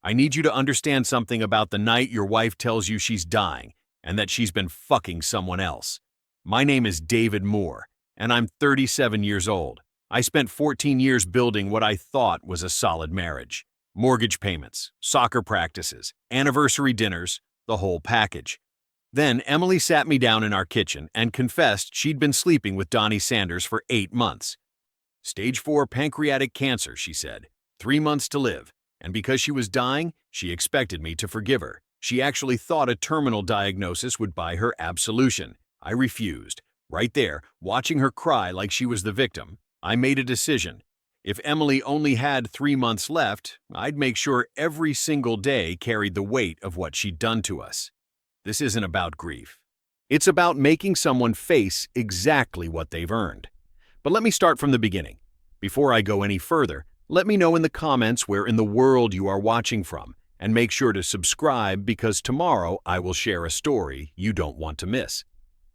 I need you to understand something about the night your wife tells you she's dying and that she's been fucking someone else. My name is David Moore, and I'm 37 years old. I spent 14 years building what I thought was a solid marriage. Mortgage payments, soccer practices, anniversary dinners, the whole package. Then Emily sat me down in our kitchen and confessed she'd been sleeping with Donnie Sanders for 8 months. Stage 4 pancreatic cancer, she said. 3 months to live. And because she was dying, she expected me to forgive her. She actually thought a terminal diagnosis would buy her absolution. I refused. Right there, watching her cry like she was the victim, I made a decision. If Emily only had 3 months left, I'd make sure every single day carried the weight of what she'd done to us. This isn't about grief. It's about making someone face exactly what they've earned. But let me start from the beginning. Before I go any further, let me know in the comments where in the world you are watching from, and make sure to subscribe because tomorrow I will share a story you don't want to miss.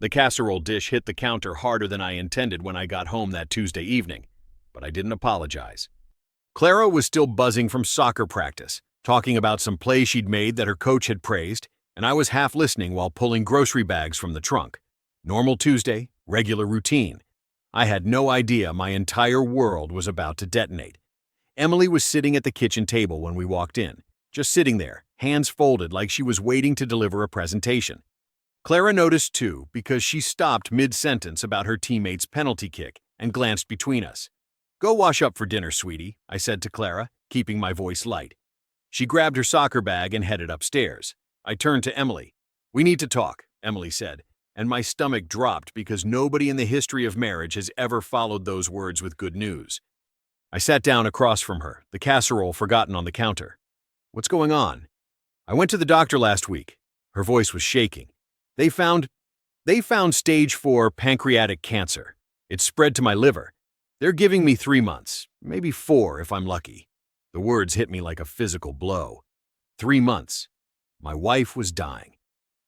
The casserole dish hit the counter harder than I intended when I got home that Tuesday evening, but I didn't apologize. Clara was still buzzing from soccer practice, talking about some plays she'd made that her coach had praised, and I was half listening while pulling grocery bags from the trunk. Normal Tuesday, regular routine. I had no idea my entire world was about to detonate. Emily was sitting at the kitchen table when we walked in, just sitting there, hands folded like she was waiting to deliver a presentation. Clara noticed too because she stopped mid-sentence about her teammate's penalty kick and glanced between us. "Go wash up for dinner, sweetie," I said to Clara, keeping my voice light. She grabbed her soccer bag and headed upstairs. I turned to Emily. "We need to talk," Emily said, and my stomach dropped because nobody in the history of marriage has ever followed those words with good news. I sat down across from her, the casserole forgotten on the counter. "What's going on?" "I went to the doctor last week." Her voice was shaking. They found stage 4 pancreatic cancer. It's spread to my liver. They're giving me 3 months, maybe 4 if I'm lucky. The words hit me like a physical blow. 3 months. My wife was dying.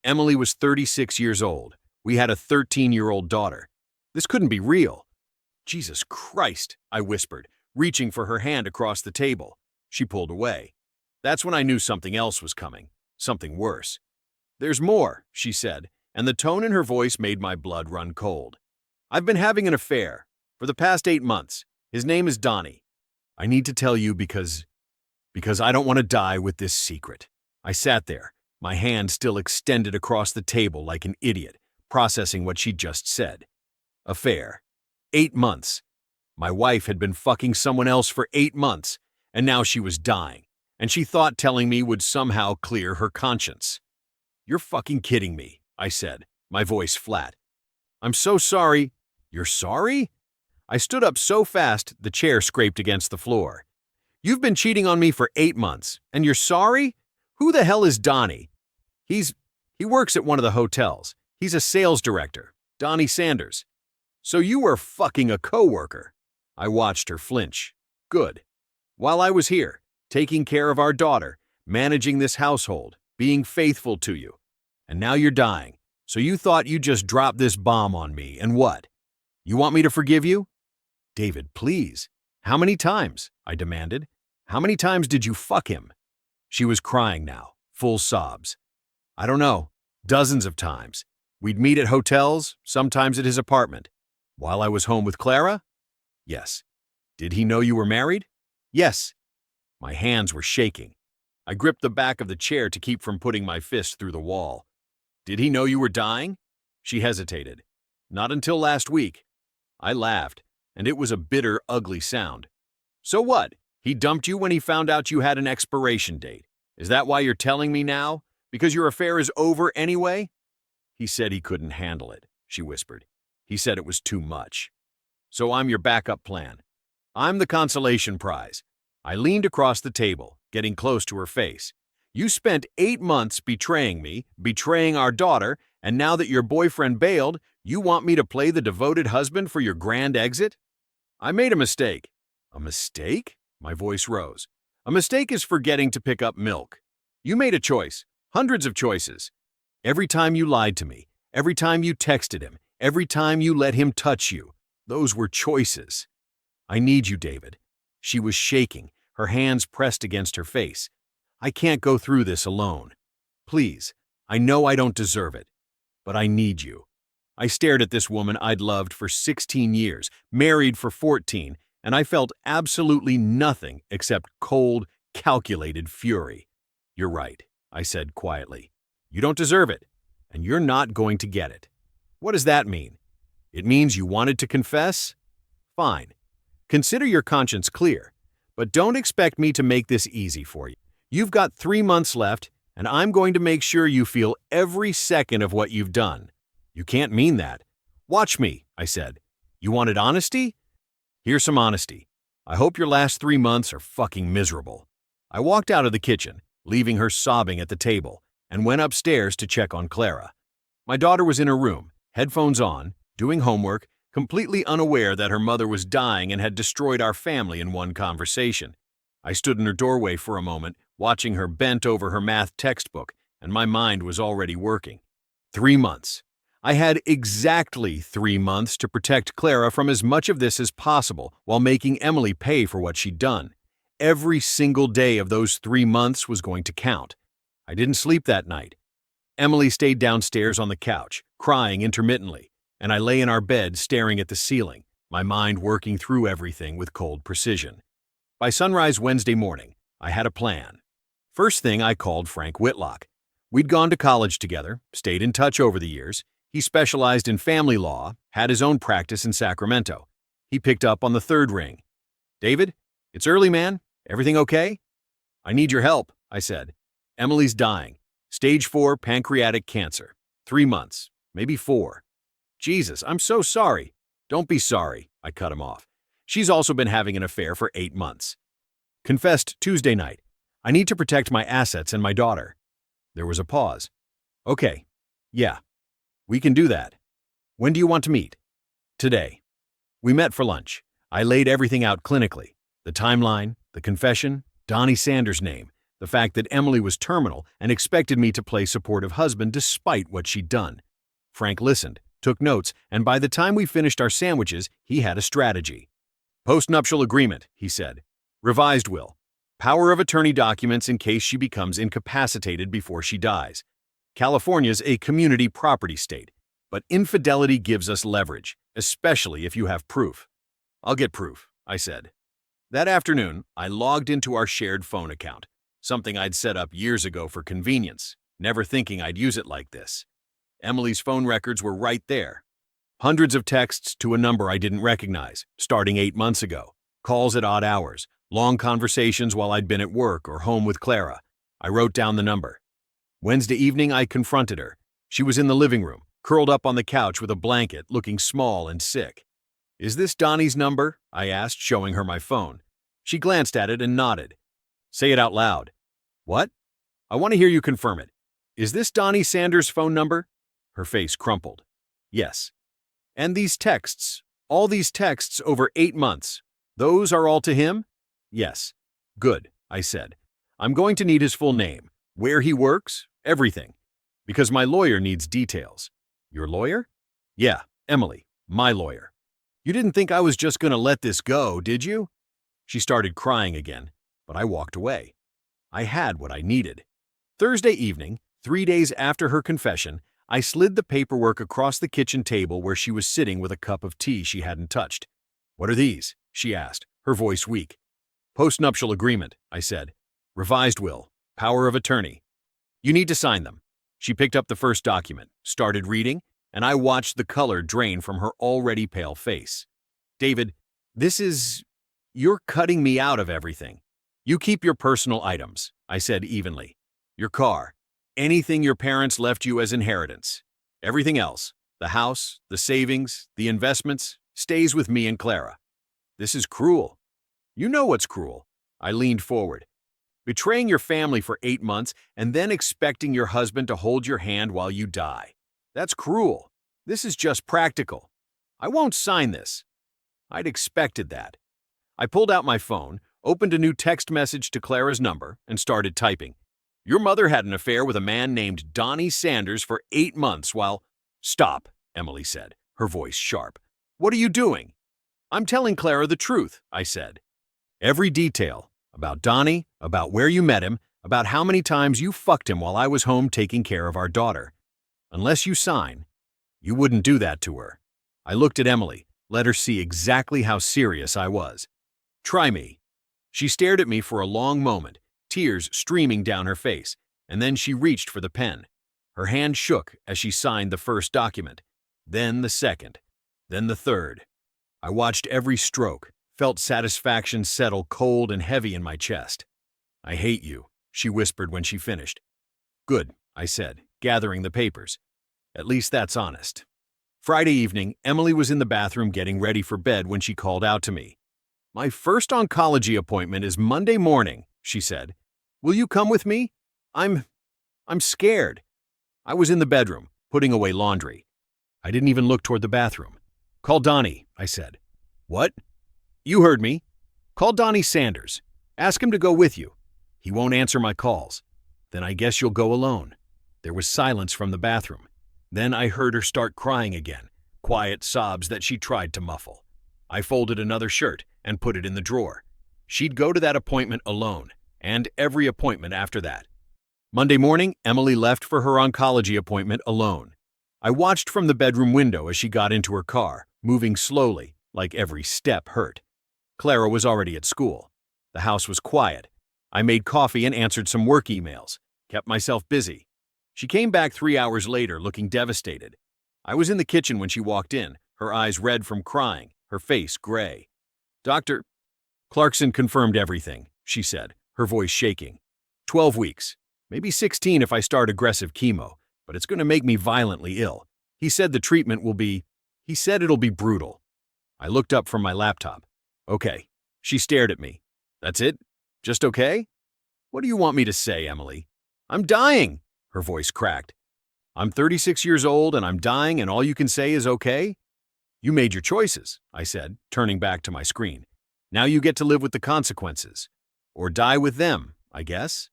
Emily was 36 years old. We had a 13-year-old daughter. This couldn't be real. "Jesus Christ," I whispered, reaching for her hand across the table. She pulled away. That's when I knew something else was coming, something worse. "There's more," she said, and the tone in her voice made my blood run cold. "I've been having an affair for the past 8 months. His name is Donnie. I need to tell you because I don't want to die with this secret." I sat there, my hand still extended across the table like an idiot, processing what she'd just said. Affair. 8 months. My wife had been fucking someone else for 8 months, and now she was dying, and she thought telling me would somehow clear her conscience. "You're fucking kidding me," I said, my voice flat. "I'm so sorry." "You're sorry?" I stood up so fast the chair scraped against the floor. "You've been cheating on me for 8 months, and you're sorry? Who the hell is Donnie?" He works at one of the hotels. He's a sales director, Donnie Sanders." "So you were fucking a coworker." I watched her flinch. "Good. While I was here, taking care of our daughter, managing this household, being faithful to you. And now you're dying. So you thought you'd just drop this bomb on me, and what? You want me to forgive you?" "David, please. How many times?" I demanded. "How many times did you fuck him?" She was crying now, full sobs. "I don't know. Dozens of times. We'd meet at hotels, sometimes at his apartment. While I was home with Clara? Yes. Did he know you were married? Yes." My hands were shaking. I gripped the back of the chair to keep from putting my fist through the wall. "Did he know you were dying?" She hesitated. "Not until last week." I laughed, and it was a bitter, ugly sound. "So what? He dumped you when he found out you had an expiration date. Is that why you're telling me now? Because your affair is over anyway?" "He said he couldn't handle it," she whispered. "He said it was too much. So I'm your backup plan. I'm the consolation prize." I leaned across the table, getting close to her face. "You spent 8 months betraying me, betraying our daughter, and now that your boyfriend bailed, you want me to play the devoted husband for your grand exit?" "I made a mistake." "A mistake?" My voice rose. "A mistake is forgetting to pick up milk. You made a choice, hundreds of choices. Every time you lied to me, every time you texted him, every time you let him touch you, those were choices. I need you, David." She was shaking, her hands pressed against her face. I can't go through this alone. Please, I know I don't deserve it, but I need you." I stared at this woman I'd loved for 16 years, married for 14, and I felt absolutely nothing except cold, calculated fury. "You're right," I said quietly. "You don't deserve it, and you're not going to get it." "What does that mean? It means you wanted to confess? Fine. Consider your conscience clear, but don't expect me to make this easy for you. You've got 3 months left, and I'm going to make sure you feel every second of what you've done." "You can't mean that." "Watch me," I said. "You wanted honesty? Here's some honesty. I hope your last 3 months are fucking miserable." I walked out of the kitchen, leaving her sobbing at the table, and went upstairs to check on Clara. My daughter was in her room, headphones on, doing homework, completely unaware that her mother was dying and had destroyed our family in one conversation. I stood in her doorway for a moment, watching her bent over her math textbook, and my mind was already working. 3 months. I had exactly 3 months to protect Clara from as much of this as possible while making Emily pay for what she'd done. Every single day of those 3 months was going to count. I didn't sleep that night. Emily stayed downstairs on the couch, crying intermittently, and I lay in our bed staring at the ceiling, my mind working through everything with cold precision. By sunrise Wednesday morning, I had a plan. First thing, I called Frank Whitlock. We'd gone to college together, stayed in touch over the years. He specialized in family law, had his own practice in Sacramento. He picked up on the third ring. "David, it's early, man. Everything okay?" "I need your help," I said. "Emily's dying. Stage 4 pancreatic cancer. 3 months, maybe 4. "Jesus, I'm so sorry." "Don't be sorry," I cut him off. "She's also been having an affair for 8 months. Confessed Tuesday night. I need to protect my assets and my daughter." There was a pause. "Okay, yeah, we can do that. When do you want to meet?" "Today." We met for lunch. I laid everything out clinically. The timeline, the confession, Donnie Sanders' name, the fact that Emily was terminal and expected me to play supportive husband despite what she'd done. Frank listened, took notes, and by the time we finished our sandwiches, he had a strategy. "Postnuptial agreement," he said. "Revised will. Power of attorney documents in case she becomes incapacitated before she dies. California's a community property state, but infidelity gives us leverage, especially if you have proof." "I'll get proof," I said. That afternoon, I logged into our shared phone account, something I'd set up years ago for convenience, never thinking I'd use it like this. Emily's phone records were right there. Hundreds of texts to a number I didn't recognize, starting 8 months ago. Calls at odd hours, long conversations while I'd been at work or home with Clara. I wrote down the number. Wednesday evening, I confronted her. She was in the living room, curled up on the couch with a blanket, looking small and sick. "Is this Donnie's number?" I asked, showing her my phone. She glanced at it and nodded. "Say it out loud." "What?" "I want to hear you confirm it. Is this Donnie Sanders' phone number?" Her face crumpled. "Yes." "And these texts, all these texts over 8 months, those are all to him?" "Yes." "Good," I said. "I'm going to need his full name, where he works, everything, because my lawyer needs details." "Your lawyer?" "Yeah, Emily, my lawyer." "You didn't think I was just going to let this go, did you?" She started crying again, but I walked away. I had what I needed. Thursday evening, 3 days after her confession, I slid the paperwork across the kitchen table where she was sitting with a cup of tea she hadn't touched. "What are these?" she asked, her voice weak. "Postnuptial agreement," I said. "Revised will. Power of attorney. You need to sign them." She picked up the first document, started reading, and I watched the color drain from her already pale face. "David, you're cutting me out of everything. You keep your personal items," I said evenly. "Your car, anything your parents left you as inheritance. Everything else, the house, the savings, the investments, stays with me and Clara." "This is cruel." "You know what's cruel." I leaned forward. "Betraying your family for 8 months and then expecting your husband to hold your hand while you die. That's cruel. This is just practical. I won't sign this." I'd expected that. I pulled out my phone, opened a new text message to Clara's number, and started typing. "Your mother had an affair with a man named Donnie Sanders for 8 months while—" "Stop," Emily said, her voice sharp. "What are you doing?" "I'm telling Clara the truth," I said. "Every detail, about Donnie, about where you met him, about how many times you fucked him while I was home taking care of our daughter. Unless you sign, you wouldn't do that to her. I looked at Emily, let her see exactly how serious I was. Try me. She stared at me for a long moment, tears streaming down her face, and then she reached for the pen. Her hand shook as she signed the first document, then the second, then the third. I watched every stroke, felt satisfaction settle cold and heavy in my chest. I hate you, she whispered when she finished. Good, I said, gathering the papers. At least that's honest. Friday evening, Emily was in the bathroom getting ready for bed when she called out to me. My first oncology appointment is Monday morning, she said. Will you come with me? I'm scared. I was in the bedroom, putting away laundry. I didn't even look toward the bathroom. Call Donnie, I said. What? You heard me. Call Donnie Sanders. Ask him to go with you. He won't answer my calls. Then I guess you'll go alone. There was silence from the bathroom. Then I heard her start crying again, quiet sobs that she tried to muffle. I folded another shirt and put it in the drawer. She'd go to that appointment alone, and every appointment after that. Monday morning, Emily left for her oncology appointment alone. I watched from the bedroom window as she got into her car, moving slowly, like every step hurt. Clara was already at school. The house was quiet. I made coffee and answered some work emails, kept myself busy. She came back 3 hours later looking devastated. I was in the kitchen when she walked in, her eyes red from crying, her face gray. Dr. Clarkson confirmed everything, she said, her voice shaking. 12 weeks, maybe 16 if I start aggressive chemo, but it's going to make me violently ill. He said it'll be brutal. I looked up from my laptop. Okay. She stared at me. That's it? Just okay? What do you want me to say, Emily? I'm dying, her voice cracked. I'm 36 years old and I'm dying and all you can say is okay? You made your choices, I said, turning back to my screen. Now you get to live with the consequences. Or die with them, I guess.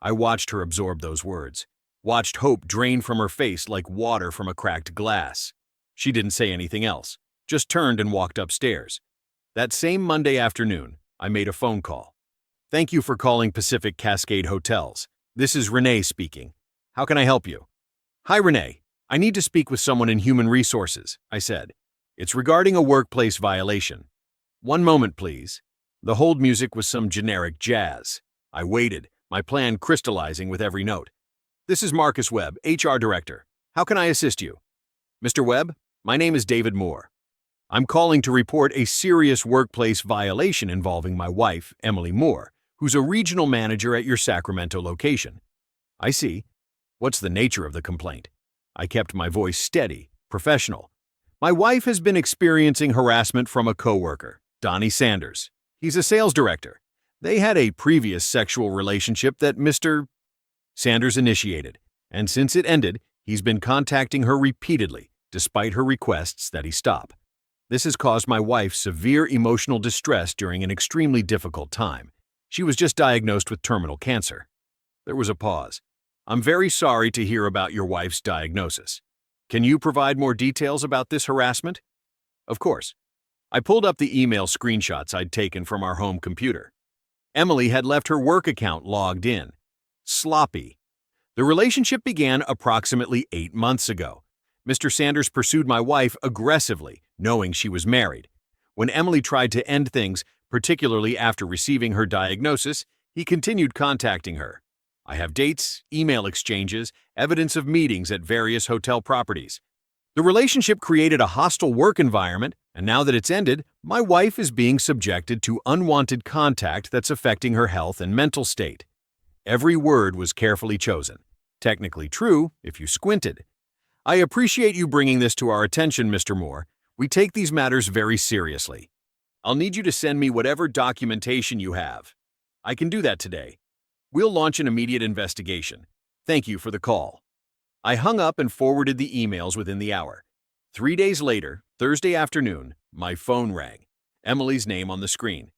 I watched her absorb those words, watched hope drain from her face like water from a cracked glass. She didn't say anything else, just turned and walked upstairs. That same Monday afternoon, I made a phone call. Thank you for calling Pacific Cascade Hotels. This is Renee speaking. How can I help you? Hi, Renee. I need to speak with someone in Human Resources, I said. It's regarding a workplace violation. One moment, please. The hold music was some generic jazz. I waited, my plan crystallizing with every note. This is Marcus Webb, HR Director. How can I assist you? Mr. Webb, my name is David Moore. I'm calling to report a serious workplace violation involving my wife, Emily Moore, who's a regional manager at your Sacramento location. I see. What's the nature of the complaint? I kept my voice steady, professional. My wife has been experiencing harassment from a coworker, Donnie Sanders. He's a sales director. They had a previous sexual relationship that Mr. Sanders initiated, and since it ended, he's been contacting her repeatedly, despite her requests that he stop. This has caused my wife severe emotional distress during an extremely difficult time. She was just diagnosed with terminal cancer. There was a pause. I'm very sorry to hear about your wife's diagnosis. Can you provide more details about this harassment? Of course. I pulled up the email screenshots I'd taken from our home computer. Emily had left her work account logged in. Sloppy. The relationship began approximately 8 months ago. Mr. Sanders pursued my wife aggressively, knowing she was married. When Emily tried to end things, particularly after receiving her diagnosis, he continued contacting her. I have dates, email exchanges, evidence of meetings at various hotel properties. The relationship created a hostile work environment, and now that it's ended, my wife is being subjected to unwanted contact that's affecting her health and mental state. Every word was carefully chosen. Technically true if you squinted. I appreciate you bringing this to our attention, Mr. Moore. We take these matters very seriously. I'll need you to send me whatever documentation you have. I can do that today. We'll launch an immediate investigation. Thank you for the call. I hung up and forwarded the emails within the hour. 3 days later, Thursday afternoon, my phone rang. Emily's name on the screen.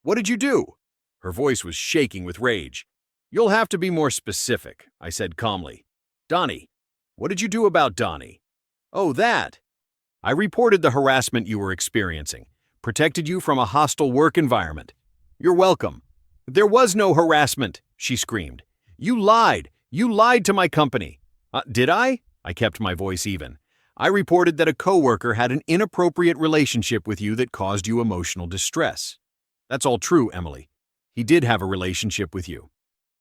What did you do? Her voice was shaking with rage. You'll have to be more specific, I said calmly. Donnie. What did you do about Donnie? Oh, that. I reported the harassment you were experiencing, protected you from a hostile work environment. You're welcome. There was no harassment, she screamed. You lied! You lied to my company! Did I? I kept my voice even. I reported that a coworker had an inappropriate relationship with you that caused you emotional distress. That's all true, Emily. He did have a relationship with you.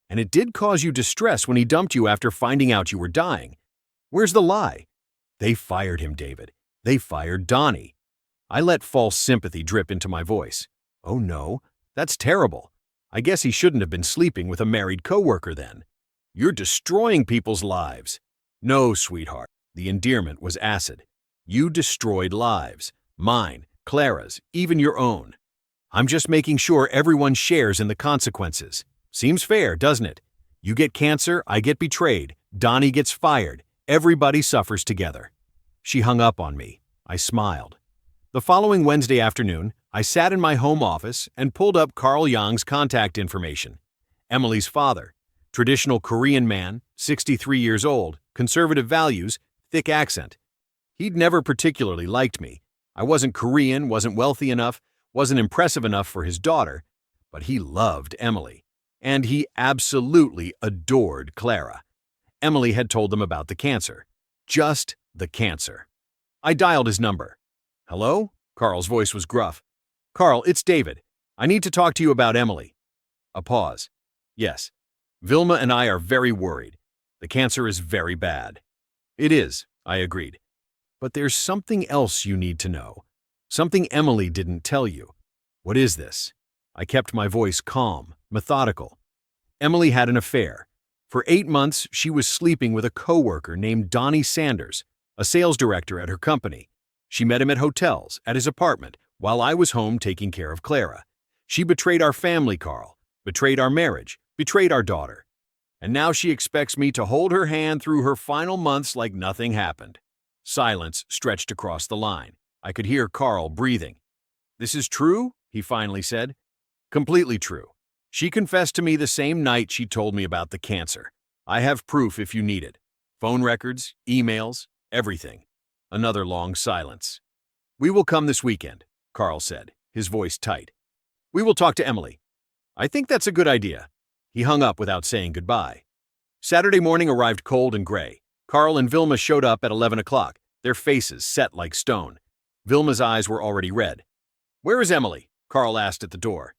And it did cause you distress when he dumped you after finding out you were dying. Where's the lie? They fired him, David. They fired Donnie. I let false sympathy drip into my voice. Oh no, that's terrible. I guess he shouldn't have been sleeping with a married coworker then. You're destroying people's lives. No, sweetheart. The endearment was acid. You destroyed lives. Mine, Clara's, even your own. I'm just making sure everyone shares in the consequences. Seems fair, doesn't it? You get cancer, I get betrayed, Donnie gets fired. Everybody suffers together. She hung up on me. I smiled. The following Wednesday afternoon, I sat in my home office and pulled up Carl Jung's contact information. Emily's father, traditional Korean man, 63 years old, conservative values, thick accent. He'd never particularly liked me. I wasn't Korean, wasn't wealthy enough, wasn't impressive enough for his daughter, but he loved Emily. And he absolutely adored Clara. Emily had told them about the cancer. Just the cancer. I dialed his number. Hello? Carl's voice was gruff. Carl, it's David. I need to talk to you about Emily. A pause. Yes. Vilma and I are very worried. The cancer is very bad. It is, I agreed. But there's something else you need to know. Something Emily didn't tell you. What is this? I kept my voice calm, methodical. Emily had an affair. For 8 months, she was sleeping with a coworker named Donnie Sanders, a sales director at her company. She met him at hotels, at his apartment, while I was home taking care of Clara. She betrayed our family, Carl, betrayed our marriage, betrayed our daughter. And now she expects me to hold her hand through her final months like nothing happened. Silence stretched across the line. I could hear Carl breathing. This is true? He finally said. Completely true. She confessed to me the same night she told me about the cancer. I have proof if you need it. Phone records, emails, everything. Another long silence. We will come this weekend, Carl said, his voice tight. We will talk to Emily. I think that's a good idea. He hung up without saying goodbye. Saturday morning arrived cold and gray. Carl and Vilma showed up at 11 o'clock, their faces set like stone. Vilma's eyes were already red. Where is Emily? Carl asked at the door.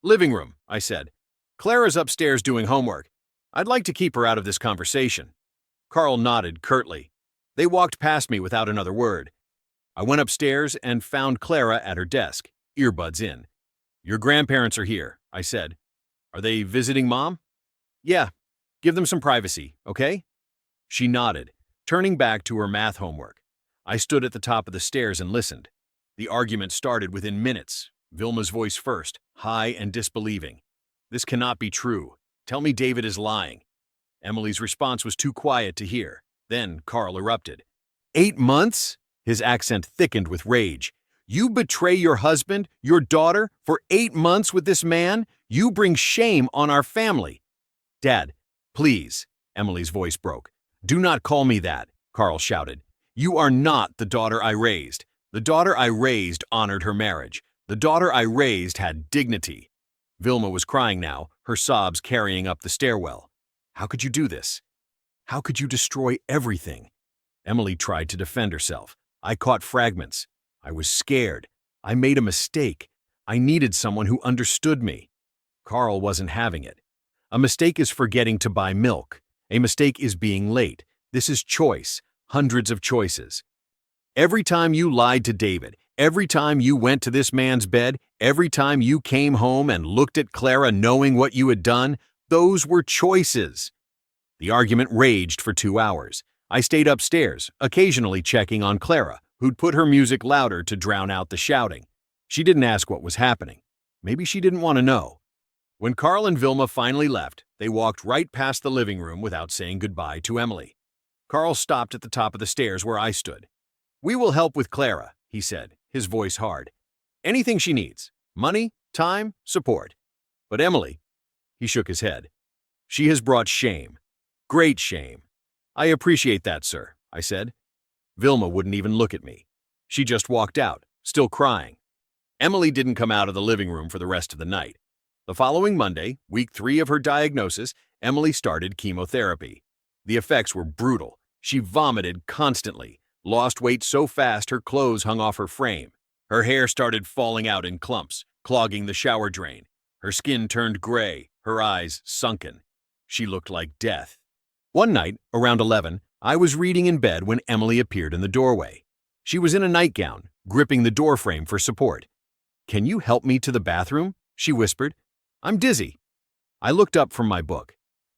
Living room, I said. Clara's upstairs doing homework. I'd like to keep her out of this conversation. Carl nodded curtly. They walked past me without another word. I went upstairs and found Clara at her desk, earbuds in. Your grandparents are here, I said. Are they visiting Mom? Yeah. Give them some privacy, okay? She nodded, turning back to her math homework. I stood at the top of the stairs and listened. The argument started within minutes. Vilma's voice first, high and disbelieving. This cannot be true. Tell me David is lying. Emily's response was too quiet to hear. Then Carl erupted. 8 months? His accent thickened with rage. You betray your husband, your daughter, for 8 months with this man? You bring shame on our family. Dad, please, Emily's voice broke. Do not call me that, Carl shouted. You are not the daughter I raised. The daughter I raised honored her marriage. The daughter I raised had dignity. Vilma was crying now, her sobs carrying up the stairwell. How could you do this? How could you destroy everything? Emily tried to defend herself. I caught fragments. I was scared. I made a mistake. I needed someone who understood me. Carl wasn't having it. A mistake is forgetting to buy milk. A mistake is being late. This is choice. Hundreds of choices. Every time you lied to David, every time you went to this man's bed, every time you came home and looked at Clara knowing what you had done, those were choices. The argument raged for 2 hours. I stayed upstairs, occasionally checking on Clara, who'd put her music louder to drown out the shouting. She didn't ask what was happening. Maybe she didn't want to know. When Carl and Vilma finally left, they walked right past the living room without saying goodbye to Emily. Carl stopped at the top of the stairs where I stood. We will help with Clara, he said, his voice hard. Anything she needs. Money, time, support. But Emily, he shook his head. She has brought shame. Great shame. I appreciate that, sir, I said. Vilma wouldn't even look at me. She just walked out, still crying. Emily didn't come out of the living room for the rest of the night. The following Monday, week 3 of her diagnosis, Emily started chemotherapy. The effects were brutal. She vomited constantly, lost weight so fast her clothes hung off her frame. Her hair started falling out in clumps, clogging the shower drain. Her skin turned gray, her eyes sunken. She looked like death. One night, around 11, I was reading in bed when Emily appeared in the doorway. She was in a nightgown, gripping the doorframe for support. "Can you help me to the bathroom?" she whispered. "I'm dizzy." I looked up from my book.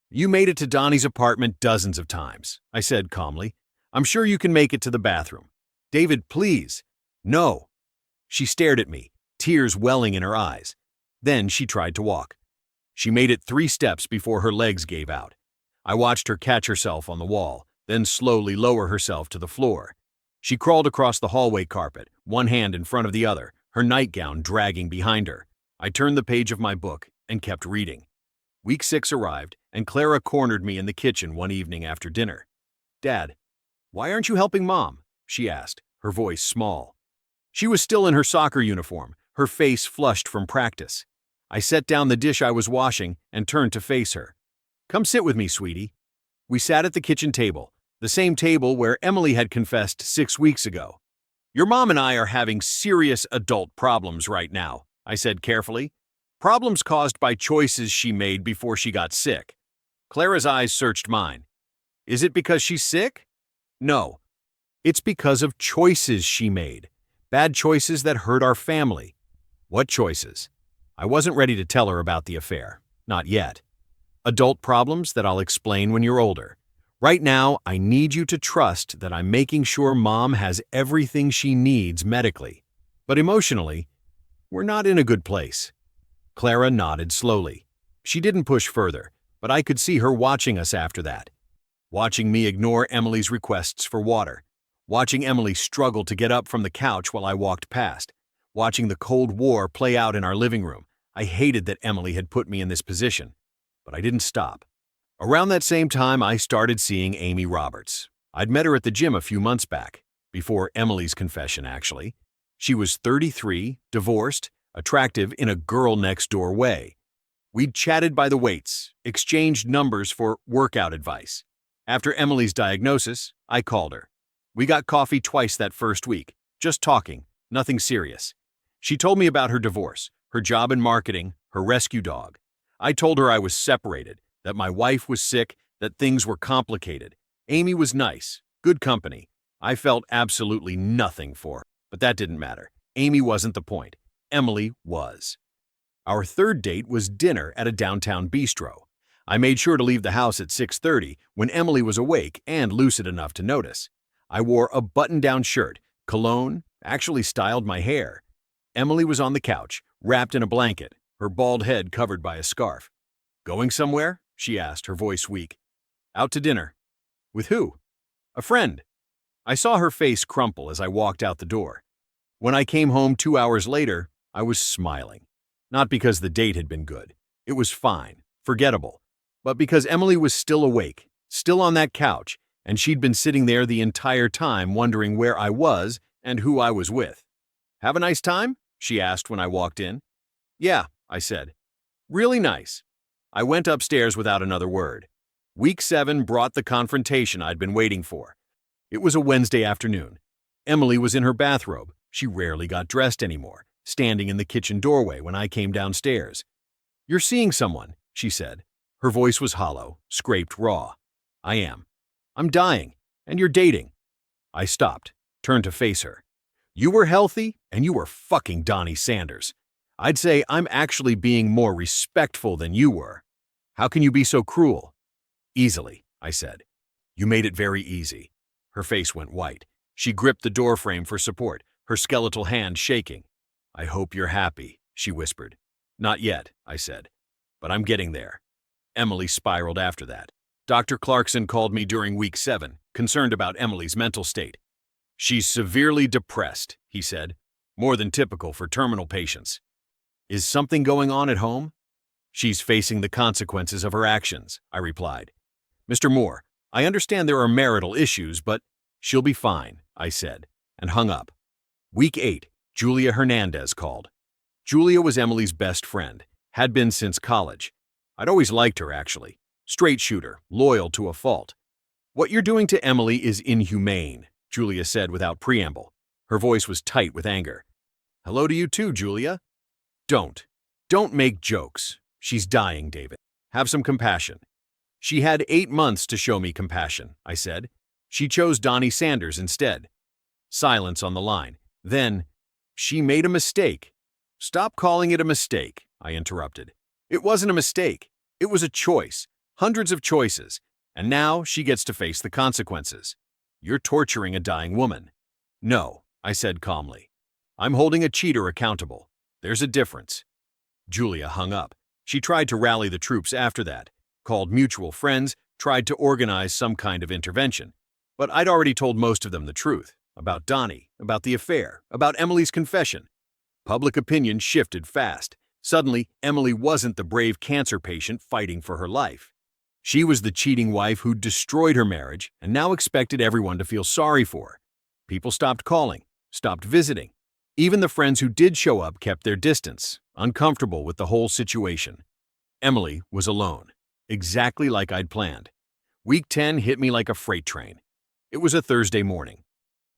"You made it to Donnie's apartment dozens of times," I said calmly. "I'm sure you can make it to the bathroom." "David, please." "No." She stared at me, tears welling in her eyes. Then she tried to walk. She made it 3 steps before her legs gave out. I watched her catch herself on the wall, then slowly lower herself to the floor. She crawled across the hallway carpet, one hand in front of the other, her nightgown dragging behind her. I turned the page of my book and kept reading. Week 6 arrived, and Clara cornered me in the kitchen one evening after dinner. "Dad, why aren't you helping Mom?" she asked, her voice small. She was still in her soccer uniform, her face flushed from practice. I set down the dish I was washing and turned to face her. "Come sit with me, sweetie." We sat at the kitchen table, the same table where Emily had confessed 6 weeks ago. "Your mom and I are having serious adult problems right now," I said carefully. "Problems caused by choices she made before she got sick." Clara's eyes searched mine. "Is it because she's sick?" "No. It's because of choices she made. Bad choices that hurt our family." "What choices?" I wasn't ready to tell her about the affair. Not yet. "Adult problems that I'll explain when you're older. Right now, I need you to trust that I'm making sure Mom has everything she needs medically. But emotionally, we're not in a good place." Clara nodded slowly. She didn't push further, but I could see her watching us after that. Watching me ignore Emily's requests for water. Watching Emily struggle to get up from the couch while I walked past. Watching the Cold War play out in our living room. I hated that Emily had put me in this position. But I didn't stop. Around that same time, I started seeing Amy Roberts. I'd met her at the gym a few months back, before Emily's confession, actually. She was 33, divorced, attractive in a girl-next-door way. We'd chatted by the weights, exchanged numbers for workout advice. After Emily's diagnosis, I called her. We got coffee twice that first week, just talking, nothing serious. She told me about her divorce, her job in marketing, her rescue dog. I told her I was separated, that my wife was sick, that things were complicated. Amy was nice, good company. I felt absolutely nothing for her, but that didn't matter. Amy wasn't the point. Emily was. Our third date was dinner at a downtown bistro. I made sure to leave the house at 6:30 when Emily was awake and lucid enough to notice. I wore a button-down shirt, cologne, actually styled my hair. Emily was on the couch, wrapped in a blanket, her bald head covered by a scarf. "Going somewhere?" she asked, her voice weak. "Out to dinner." "With who?" "A friend." I saw her face crumple as I walked out the door. When I came home 2 hours later, I was smiling. Not because the date had been good. It was fine, forgettable. But because Emily was still awake, still on that couch, and she'd been sitting there the entire time wondering where I was and who I was with. "Have a nice time?" she asked when I walked in. "Yeah," I said. "Really nice." I went upstairs without another word. Week 7 brought the confrontation I'd been waiting for. It was a Wednesday afternoon. Emily was in her bathrobe. She rarely got dressed anymore, standing in the kitchen doorway when I came downstairs. "You're seeing someone," she said. Her voice was hollow, scraped raw. "I am. I'm dying, and you're dating." I stopped, turned to face her. "You were healthy, and you were fucking Donnie Sanders. I'd say I'm actually being more respectful than you were. How can you be so cruel?" "Easily," I said. "You made it very easy." Her face went white. She gripped the doorframe for support, her skeletal hand shaking. "I hope you're happy," she whispered. "Not yet," I said. "But I'm getting there." Emily spiraled after that. Dr. Clarkson called me during week 7, concerned about Emily's mental state. "She's severely depressed," he said. "More than typical for terminal patients." "Is something going on at home?" "She's facing the consequences of her actions," I replied. "Mr. Moore, I understand there are marital issues, but—" "She'll be fine," I said, and hung up. Week 8, Julia Hernandez called. Julia was Emily's best friend. Had been since college. I'd always liked her, actually. Straight shooter, loyal to a fault. What you're doing to Emily is inhumane, Julia said without preamble. Her voice was tight with anger. Hello to you too, Julia. Don't. Don't make jokes. She's dying, David. Have some compassion. She had 8 months to show me compassion, I said. She chose Donnie Sanders instead. Silence on the line. Then, she made a mistake. Stop calling it a mistake, I interrupted. It wasn't a mistake. It was a choice. Hundreds of choices. And now she gets to face the consequences. You're torturing a dying woman. No, I said calmly. I'm holding a cheater accountable. There's a difference. Julia hung up. She tried to rally the troops after that, called mutual friends, tried to organize some kind of intervention. But I'd already told most of them the truth, about Donnie, about the affair, about Emily's confession. Public opinion shifted fast. Suddenly, Emily wasn't the brave cancer patient fighting for her life. She was the cheating wife who'd destroyed her marriage and now expected everyone to feel sorry for her. People stopped calling, stopped visiting. Even the friends who did show up kept their distance, uncomfortable with the whole situation. Emily was alone, exactly like I'd planned. Week 10 hit me like a freight train. It was a Thursday morning.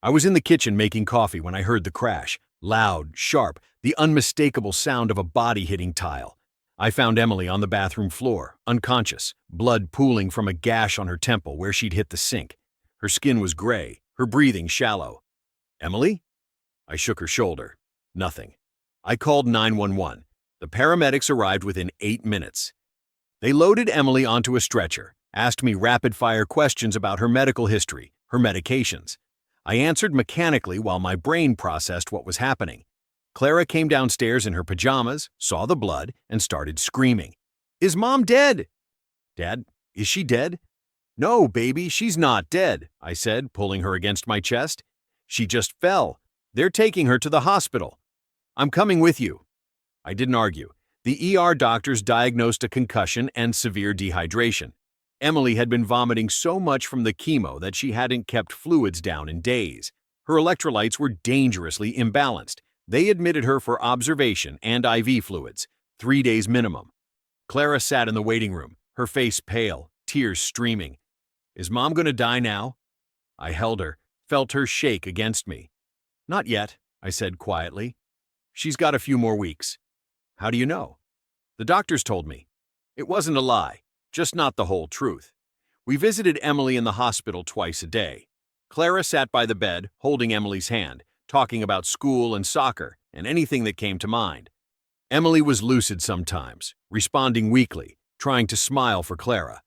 I was in the kitchen making coffee when I heard the crash, loud, sharp, the unmistakable sound of a body hitting tile. I found Emily on the bathroom floor, unconscious, blood pooling from a gash on her temple where she'd hit the sink. Her skin was gray, her breathing shallow. Emily? I shook her shoulder. Nothing. I called 911. The paramedics arrived within 8 minutes. They loaded Emily onto a stretcher, asked me rapid-fire questions about her medical history, her medications. I answered mechanically while my brain processed what was happening. Clara came downstairs in her pajamas, saw the blood, and started screaming. Is Mom dead? Dad, is she dead? No, baby, she's not dead, I said, pulling her against my chest. She just fell. They're taking her to the hospital. I'm coming with you. I didn't argue. The ER doctors diagnosed a concussion and severe dehydration. Emily had been vomiting so much from the chemo that she hadn't kept fluids down in days. Her electrolytes were dangerously imbalanced. They admitted her for observation and IV fluids, 3 days minimum. Clara sat in the waiting room, her face pale, tears streaming. Is Mom going to die now? I held her, felt her shake against me. Not yet, I said quietly. She's got a few more weeks. How do you know? The doctors told me. It wasn't a lie, just not the whole truth. We visited Emily in the hospital twice a day. Clara sat by the bed, holding Emily's hand, talking about school and soccer and anything that came to mind. Emily was lucid sometimes, responding weakly, trying to smile for Clara.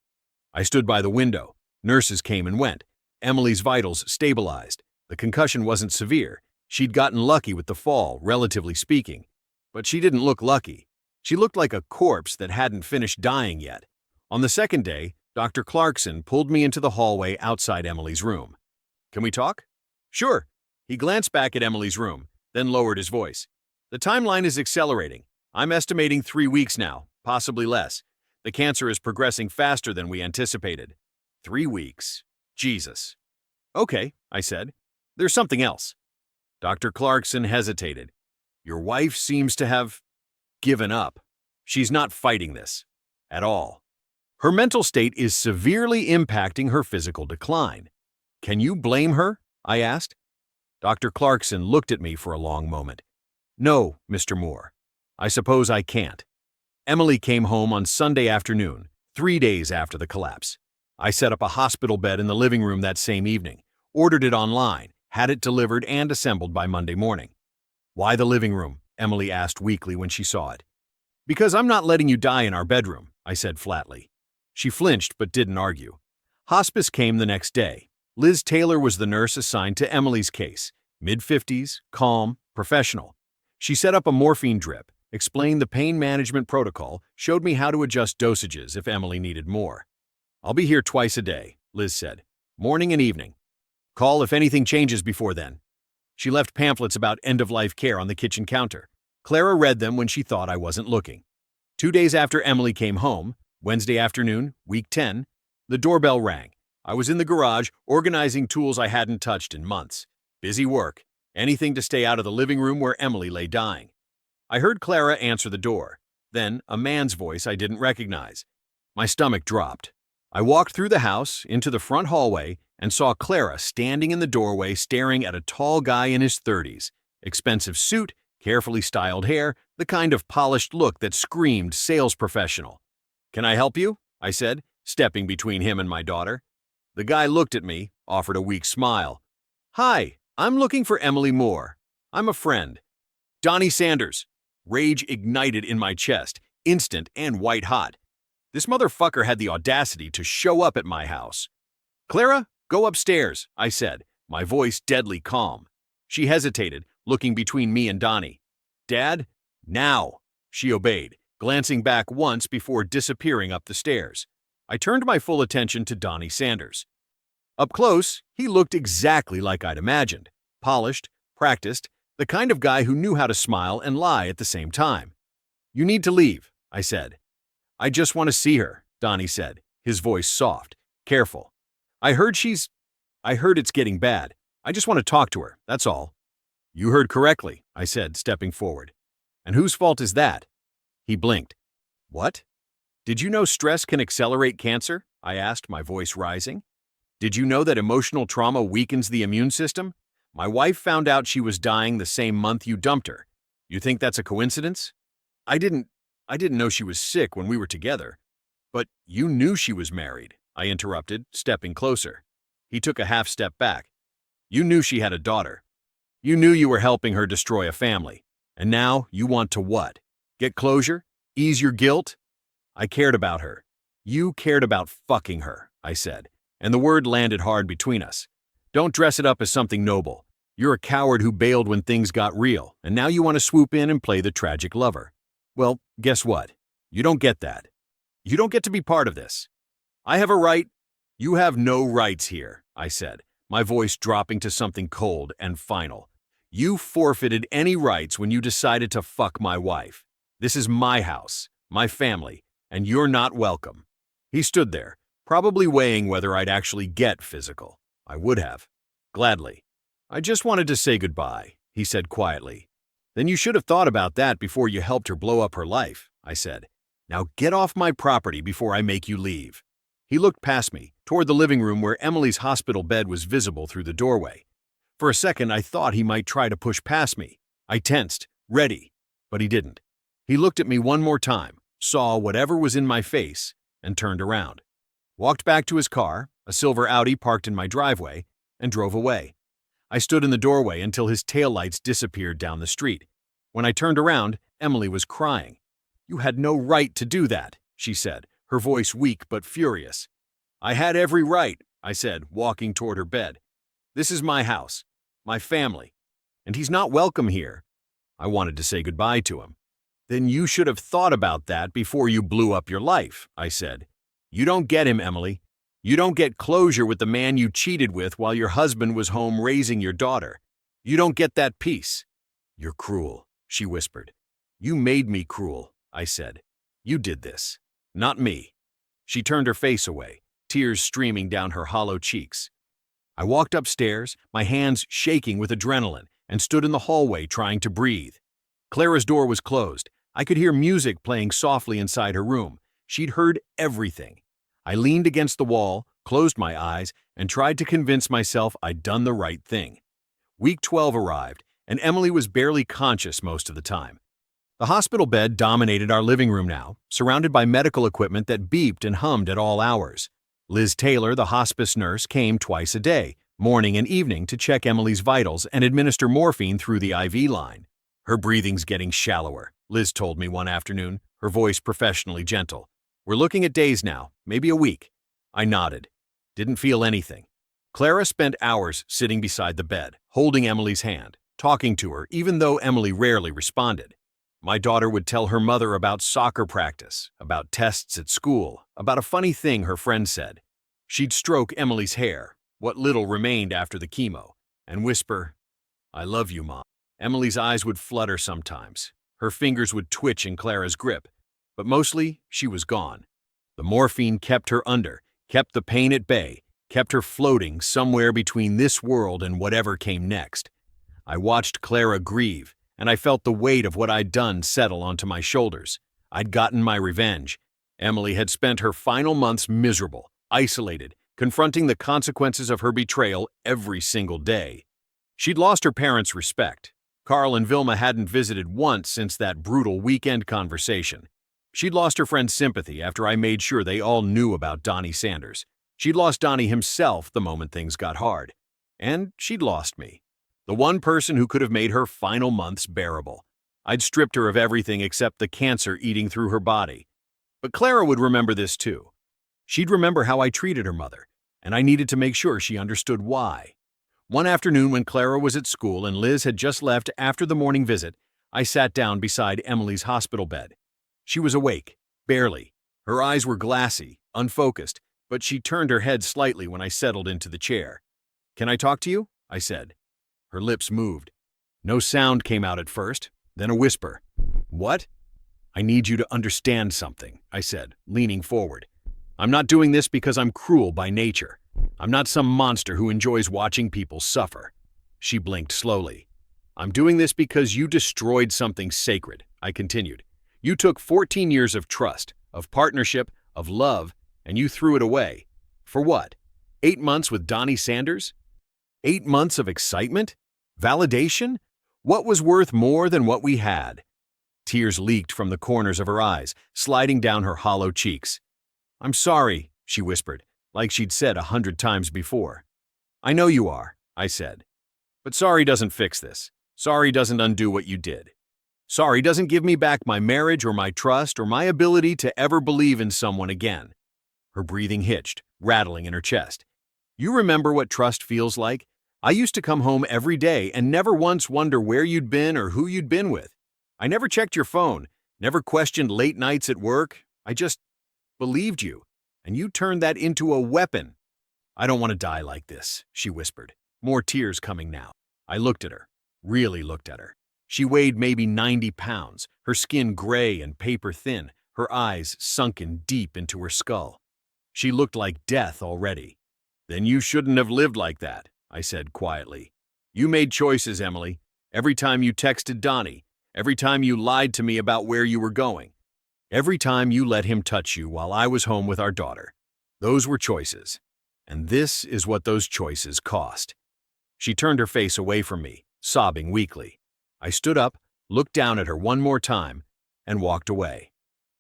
I stood by the window. Nurses came and went. Emily's vitals stabilized. The concussion wasn't severe. She'd gotten lucky with the fall, relatively speaking. But she didn't look lucky. She looked like a corpse that hadn't finished dying yet. On the second day, Dr. Clarkson pulled me into the hallway outside Emily's room. Can we talk? Sure. He glanced back at Emily's room, then lowered his voice. The timeline is accelerating. I'm estimating 3 weeks now, possibly less. The cancer is progressing faster than we anticipated. 3 weeks. Jesus. Okay, I said. There's something else. Dr. Clarkson hesitated. Your wife seems to have given up. She's not fighting this. At all. Her mental state is severely impacting her physical decline. Can you blame her? I asked. Dr. Clarkson looked at me for a long moment. No, Mr. Moore. I suppose I can't. Emily came home on Sunday afternoon, 3 days after the collapse. I set up a hospital bed in the living room that same evening, ordered it online, had it delivered and assembled by Monday morning. Why the living room? Emily asked weakly when she saw it. Because I'm not letting you die in our bedroom, I said flatly. She flinched but didn't argue. Hospice came the next day. Liz Taylor was the nurse assigned to Emily's case, mid-50s, calm, professional. She set up a morphine drip, explained the pain management protocol, showed me how to adjust dosages if Emily needed more. I'll be here twice a day, Liz said, morning and evening. Call if anything changes before then. She left pamphlets about end-of-life care on the kitchen counter. Clara read them when she thought I wasn't looking. 2 days after Emily came home, Wednesday afternoon, week 10, the doorbell rang. I was in the garage, organizing tools I hadn't touched in months. Busy work, anything to stay out of the living room where Emily lay dying. I heard Clara answer the door. Then, a man's voice I didn't recognize. My stomach dropped. I walked through the house, into the front hallway, and saw Clara standing in the doorway staring at a tall guy in his 30s. Expensive suit, carefully styled hair, the kind of polished look that screamed sales professional. "Can I help you?" I said, stepping between him and my daughter. The guy looked at me, offered a weak smile. "Hi, I'm looking for Emily Moore. I'm a friend." "Donnie Sanders." Rage ignited in my chest, instant and white-hot. This motherfucker had the audacity to show up at my house. "Clara, go upstairs," I said, my voice deadly calm. She hesitated, looking between me and Donnie. "Dad, now." She obeyed, glancing back once before disappearing up the stairs. I turned my full attention to Donnie Sanders. Up close, he looked exactly like I'd imagined. Polished, practiced, the kind of guy who knew how to smile and lie at the same time. "You need to leave," I said. "I just want to see her," Donnie said, his voice soft, careful. I heard it's getting bad. I just want to talk to her, that's all." "You heard correctly," I said, stepping forward. "And whose fault is that?" He blinked. "What? Did you know stress can accelerate cancer?" I asked, my voice rising. "Did you know that emotional trauma weakens the immune system? My wife found out she was dying the same month you dumped her. You think that's a coincidence?" I didn't know she was sick when we were together." "But you knew she was married," I interrupted, stepping closer. He took a half step back. "You knew she had a daughter. You knew you were helping her destroy a family. And now you want to what? Get closure? Ease your guilt?" "I cared about her." "You cared about fucking her," I said, and the word landed hard between us. "Don't dress it up as something noble. You're a coward who bailed when things got real, and now you want to swoop in and play the tragic lover. Well, guess what? You don't get that. You don't get to be part of this. I have a right." "You have no rights here," I said, my voice dropping to something cold and final. "You forfeited any rights when you decided to fuck my wife. This is my house, my family, and you're not welcome." He stood there, probably weighing whether I'd actually get physical. I would have. Gladly. "I just wanted to say goodbye," he said quietly. "Then you should have thought about that before you helped her blow up her life," I said. "Now get off my property before I make you leave." He looked past me, toward the living room where Emily's hospital bed was visible through the doorway. For a second, I thought he might try to push past me. I tensed, ready, but he didn't. He looked at me one more time, saw whatever was in my face, and turned around. Walked back to his car, a silver Audi parked in my driveway, and drove away. I stood in the doorway until his taillights disappeared down the street. When I turned around, Emily was crying. "You had no right to do that," she said, her voice weak but furious. "I had every right," I said, walking toward her bed. "This is my house, my family, and he's not welcome here." I wanted to say goodbye to him. "Then you should have thought about that before you blew up your life," I said. "You don't get him, Emily. You don't get closure with the man you cheated with while your husband was home raising your daughter. You don't get that peace." "You're cruel," she whispered. "You made me cruel," I said. "You did this, not me." She turned her face away, tears streaming down her hollow cheeks. I walked upstairs, my hands shaking with adrenaline, and stood in the hallway trying to breathe. Clara's door was closed. I could hear music playing softly inside her room. She'd heard everything. I leaned against the wall, closed my eyes, and tried to convince myself I'd done the right thing. Week 12 arrived, and Emily was barely conscious most of the time. The hospital bed dominated our living room now, surrounded by medical equipment that beeped and hummed at all hours. Liz Taylor, the hospice nurse, came twice a day, morning and evening, to check Emily's vitals and administer morphine through the IV line. "Her breathing's getting shallower," Liz told me one afternoon, her voice professionally gentle. "We're looking at days now, maybe a week." I nodded. Didn't feel anything. Clara spent hours sitting beside the bed, holding Emily's hand, talking to her even though Emily rarely responded. My daughter would tell her mother about soccer practice, about tests at school, about a funny thing her friend said. She'd stroke Emily's hair, what little remained after the chemo, and whisper, "I love you, Mom." Emily's eyes would flutter sometimes. Her fingers would twitch in Clara's grip, but mostly she was gone. The morphine kept her under, kept the pain at bay, kept her floating somewhere between this world and whatever came next. I watched Clara grieve, and I felt the weight of what I'd done settle onto my shoulders. I'd gotten my revenge. Emily had spent her final months miserable, isolated, confronting the consequences of her betrayal every single day. She'd lost her parents' respect. Carl and Vilma hadn't visited once since that brutal weekend conversation. She'd lost her friends' sympathy after I made sure they all knew about Donnie Sanders. She'd lost Donnie himself the moment things got hard. And she'd lost me. The one person who could have made her final months bearable. I'd stripped her of everything except the cancer eating through her body. But Clara would remember this too. She'd remember how I treated her mother, and I needed to make sure she understood why. One afternoon when Clara was at school and Liz had just left after the morning visit, I sat down beside Emily's hospital bed. She was awake, barely. Her eyes were glassy, unfocused, but she turned her head slightly when I settled into the chair. "Can I talk to you?" I said. Her lips moved. No sound came out at first, then a whisper. "What?" "I need you to understand something," I said, leaning forward. "I'm not doing this because I'm cruel by nature. I'm not some monster who enjoys watching people suffer." She blinked slowly. "I'm doing this because you destroyed something sacred," I continued. "You took 14 years of trust, of partnership, of love, and you threw it away. For what? 8 months with Donnie Sanders? 8 months of excitement? Validation? What was worth more than what we had?" Tears leaked from the corners of her eyes, sliding down her hollow cheeks. "I'm sorry," she whispered, like she'd said 100 times before. "I know you are," I said. "But sorry doesn't fix this. Sorry doesn't undo what you did. Sorry doesn't give me back my marriage or my trust or my ability to ever believe in someone again." Her breathing hitched, rattling in her chest. "You remember what trust feels like? I used to come home every day and never once wonder where you'd been or who you'd been with. I never checked your phone, never questioned late nights at work. I just believed you, and you turned that into a weapon." "I don't want to die like this," she whispered, more tears coming now. I looked at her, really looked at her. She weighed maybe 90 pounds, her skin gray and paper thin, her eyes sunken deep into her skull. She looked like death already. "Then you shouldn't have lived like that," I said quietly. "You made choices, Emily. Every time you texted Donnie, every time you lied to me about where you were going, every time you let him touch you while I was home with our daughter. Those were choices. And this is what those choices cost." She turned her face away from me, sobbing weakly. I stood up, looked down at her one more time, and walked away.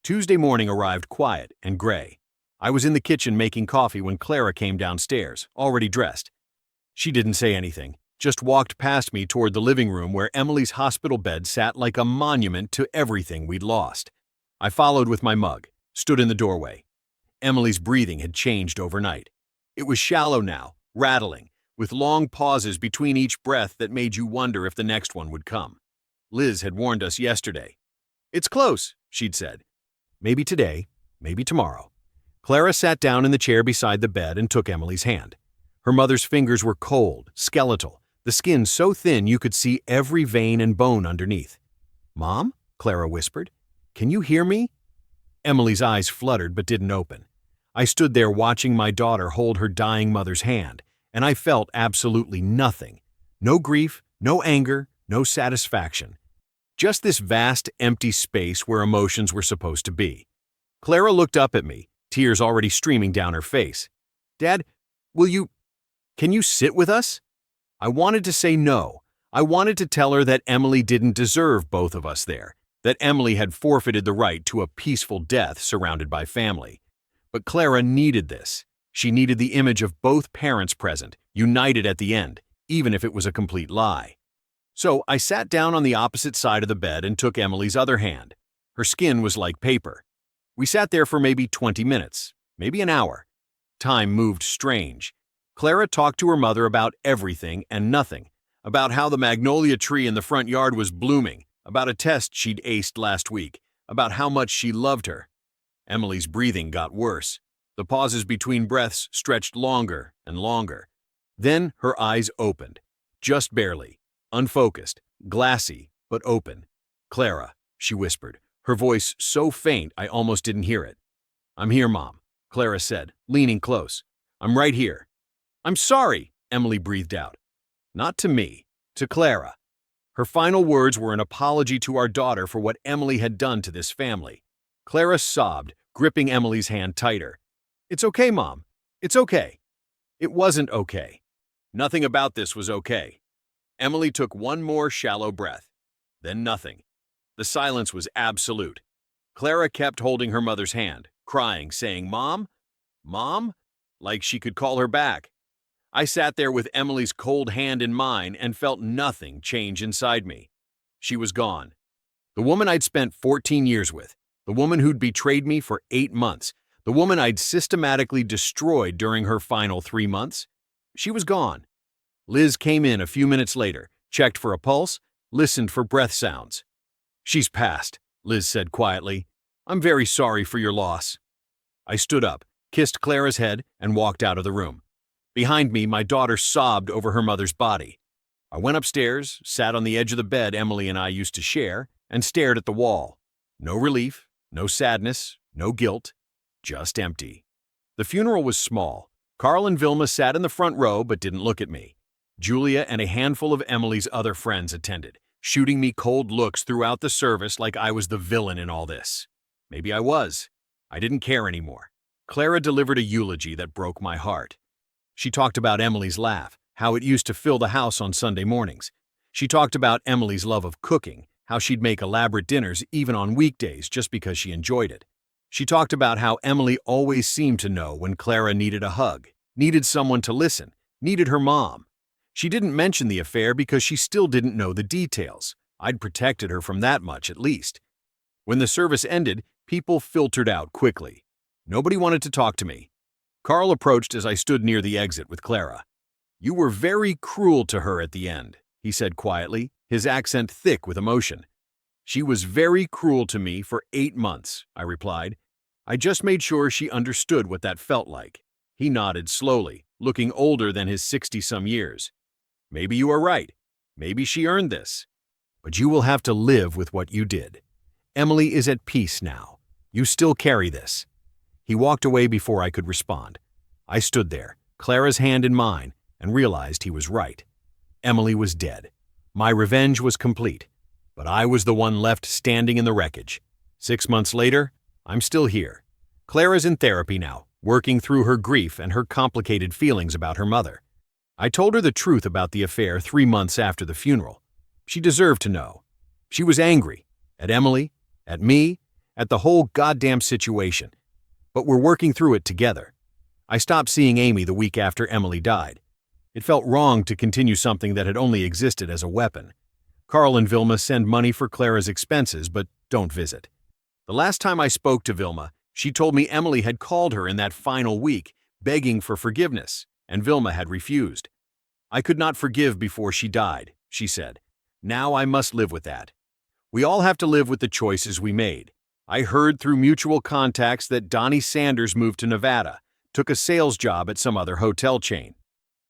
Tuesday morning arrived quiet and gray. I was in the kitchen making coffee when Clara came downstairs, already dressed. She didn't say anything, just walked past me toward the living room where Emily's hospital bed sat like a monument to everything we'd lost. I followed with my mug, stood in the doorway. Emily's breathing had changed overnight. It was shallow now, rattling, with long pauses between each breath that made you wonder if the next one would come. Liz had warned us yesterday. "It's close," she'd said. "Maybe today, maybe tomorrow." Clara sat down in the chair beside the bed and took Emily's hand. Her mother's fingers were cold, skeletal, the skin so thin you could see every vein and bone underneath. "Mom?" Clara whispered. "Can you hear me?" Emily's eyes fluttered but didn't open. I stood there watching my daughter hold her dying mother's hand, and I felt absolutely nothing. No grief, no anger, no satisfaction. Just this vast, empty space where emotions were supposed to be. Clara looked up at me, tears already streaming down her face. "Dad, can you sit with us?" I wanted to say no. I wanted to tell her that Emily didn't deserve both of us there, that Emily had forfeited the right to a peaceful death surrounded by family. But Clara needed this. She needed the image of both parents present, united at the end, even if it was a complete lie. So I sat down on the opposite side of the bed and took Emily's other hand. Her skin was like paper. We sat there for maybe 20 minutes, maybe an hour. Time moved strange. Clara talked to her mother about everything and nothing, about how the magnolia tree in the front yard was blooming, about a test she'd aced last week, about how much she loved her. Emily's breathing got worse. The pauses between breaths stretched longer and longer. Then her eyes opened, just barely, unfocused, glassy, but open. "Clara," she whispered, her voice so faint I almost didn't hear it. "I'm here, Mom," Clara said, leaning close. "I'm right here." "I'm sorry," Emily breathed out. Not to me, to Clara. Her final words were an apology to our daughter for what Emily had done to this family. Clara sobbed, gripping Emily's hand tighter. "It's okay, Mom. It's okay." It wasn't okay. Nothing about this was okay. Emily took one more shallow breath. Then nothing. The silence was absolute. Clara kept holding her mother's hand, crying, saying, "Mom? Mom?" like she could call her back. I sat there with Emily's cold hand in mine and felt nothing change inside me. She was gone. The woman I'd spent 14 years with, the woman who'd betrayed me for 8 months, the woman I'd systematically destroyed during her final 3 months, she was gone. Liz came in a few minutes later, checked for a pulse, listened for breath sounds. "She's passed," Liz said quietly. "I'm very sorry for your loss." I stood up, kissed Clara's head, and walked out of the room. Behind me, my daughter sobbed over her mother's body. I went upstairs, sat on the edge of the bed Emily and I used to share, and stared at the wall. No relief, no sadness, no guilt, just empty. The funeral was small. Carl and Vilma sat in the front row but didn't look at me. Julia and a handful of Emily's other friends attended, shooting me cold looks throughout the service like I was the villain in all this. Maybe I was. I didn't care anymore. Clara delivered a eulogy that broke my heart. She talked about Emily's laugh, how it used to fill the house on Sunday mornings. She talked about Emily's love of cooking, how she'd make elaborate dinners even on weekdays just because she enjoyed it. She talked about how Emily always seemed to know when Clara needed a hug, needed someone to listen, needed her mom. She didn't mention the affair because she still didn't know the details. I'd protected her from that much at least. When the service ended, people filtered out quickly. Nobody wanted to talk to me. Carl approached as I stood near the exit with Clara. "You were very cruel to her at the end," he said quietly, his accent thick with emotion. "She was very cruel to me for 8 months," I replied. "I just made sure she understood what that felt like." He nodded slowly, looking older than his 60-some years. "Maybe you are right. Maybe she earned this. But you will have to live with what you did. Emily is at peace now. You still carry this." He walked away before I could respond. I stood there, Clara's hand in mine, and realized he was right. Emily was dead. My revenge was complete, but I was the one left standing in the wreckage. 6 months later, I'm still here. Clara's in therapy now, working through her grief and her complicated feelings about her mother. I told her the truth about the affair 3 months after the funeral. She deserved to know. She was angry. At Emily, at me, at the whole goddamn situation. But we're working through it together. I stopped seeing Amy the week after Emily died. It felt wrong to continue something that had only existed as a weapon. Carl and Vilma send money for Clara's expenses, but don't visit. The last time I spoke to Vilma, she told me Emily had called her in that final week, begging for forgiveness, and Vilma had refused. "I could not forgive before she died," she said. "Now I must live with that. We all have to live with the choices we made. I heard through mutual contacts that Donnie Sanders moved to Nevada, took a sales job at some other hotel chain.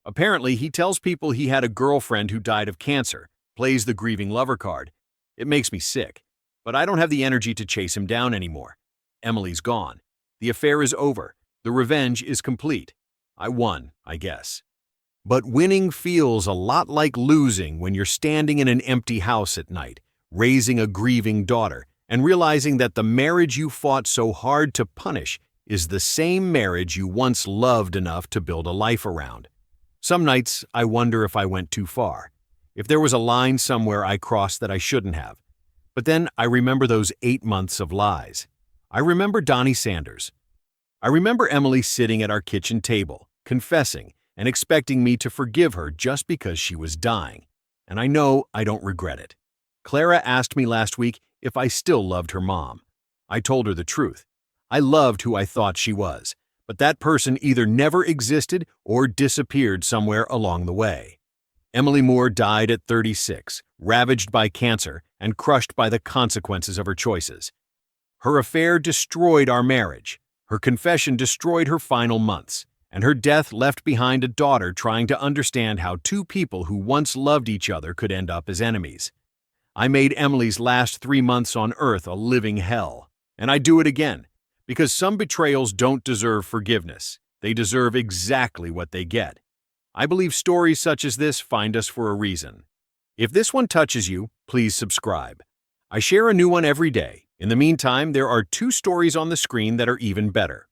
Apparently, he tells people he had a girlfriend who died of cancer, plays the grieving lover card. It makes me sick, but I don't have the energy to chase him down anymore. Emily's gone. The affair is over. The revenge is complete. I won, I guess. But winning feels a lot like losing when you're standing in an empty house at night, raising a grieving daughter, and realizing that the marriage you fought so hard to punish is the same marriage you once loved enough to build a life around. Some nights, I wonder if I went too far, if there was a line somewhere I crossed that I shouldn't have. But then I remember those 8 months of lies. I remember Donnie Sanders. I remember Emily sitting at our kitchen table, confessing and expecting me to forgive her just because she was dying. And I know I don't regret it. Clara asked me last week if I still loved her mom. I told her the truth. I loved who I thought she was, but that person either never existed or disappeared somewhere along the way. Emily Moore died at 36, ravaged by cancer and crushed by the consequences of her choices. Her affair destroyed our marriage. Her confession destroyed her final months, and her death left behind a daughter trying to understand how two people who once loved each other could end up as enemies. I made Emily's last 3 months on Earth a living hell, and I do it again, because some betrayals don't deserve forgiveness. They deserve exactly what they get. I believe stories such as this find us for a reason. If this one touches you, please subscribe. I share a new one every day, In the meantime, there are two stories on the screen that are even better.